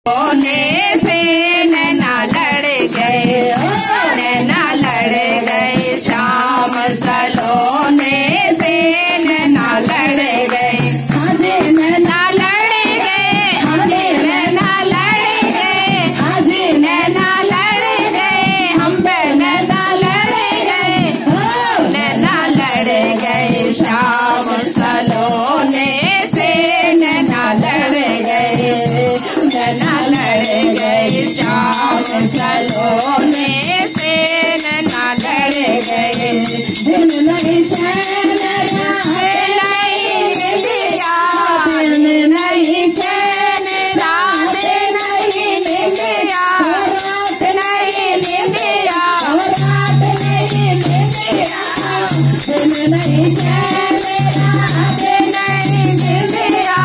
होने से नैना लड़ गए, नैना लड़ गए, शाम सलोने से नैना लड़ गए, नैना लड़ गए, नैना लड़ गए, नैना लड़ गए, हम पे नैना लड़ गए, नैना लड़ गए, शाम सलोने से नैना लड़ गए, नैना लड़ गए, शाम सलोने से नैना लड़ गए, दिल नहीं चैन नहीं दिया, दिल नहीं चैन रात नहीं दिया, रात नहीं दिया, रात नहीं दिया, दिल नहीं चैन रात नहीं दिया,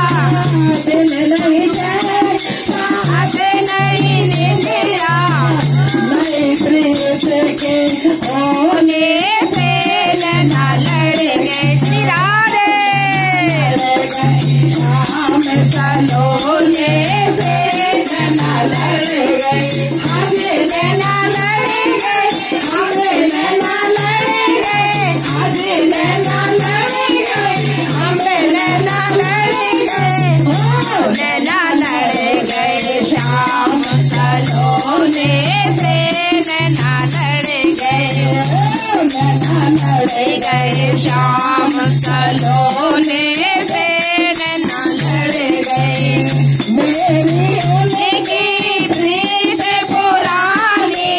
दिल नहीं चैन रात नहीं दिया, नई प्रीत के होने से नैना लड़ गए, चिरारे शाम सलोने से नैना लड़ गए, हमें नैना लड़ गए, हमें नैना लड़ गए, हमें नैना लड़ गए, हमें नैना लड़ गए, नैना लड़ गए, शाम सलोने से नैना लड़ गए, नैना लड़ गए, शाम सलोने से नैना लड़ गए, मेरी उनकी प्रीत पुरानी,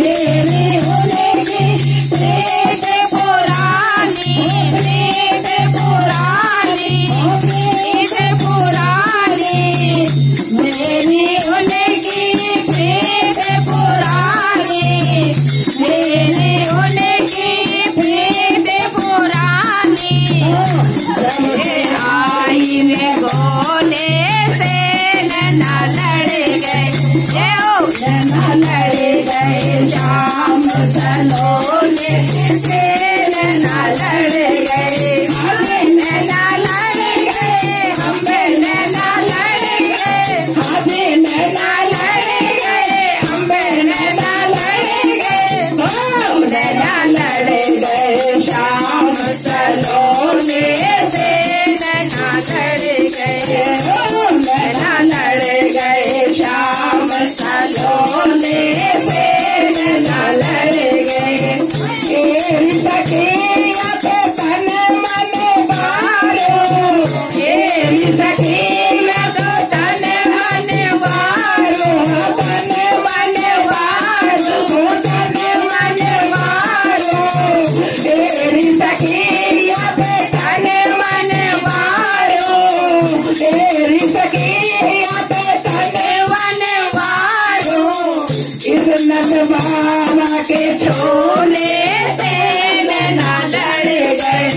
मेरी उनकी प्रीत पुरानी, प्रीत पुरानी, प्रीत पुरानी, मेरी उनकी प्रीत पुरानी, मेरी उनकी प्रीत पुरानी, आई में गोने से नैना लड़ गए, नैना लड़ गए, शाम सलोने से नैना लड़ गए, हमें नैना लड़ गए, हमें नैना लड़ गए, हमें नैना लड़ गए, हमें नैना लड़ गए, नैना लड़ गए, शाम सलोने से नैना लड़ गए, नैना लड़ गए, शाम सलोने से नैना लड़ गए, सखिया के तन मन वारो, सखिया को तन मन वारो, तन मन वारो, तन मन वारो, तेरी सखिया पे तन मन वारो, तेरी सखिया पे तन मन वारो, इस नगवाना के छोले से नैना लड़ गए,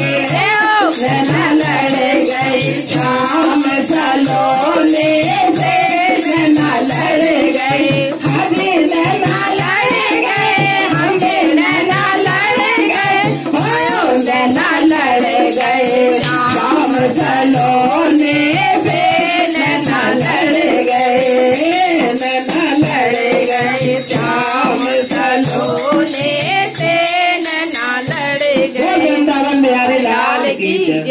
नैना लड़ गए, शाम सलोने से नैना लड़ गए, हमें नैना लड़ गए, हमें नैना लड़ गए, नैना लड़ गए, शाम सलोने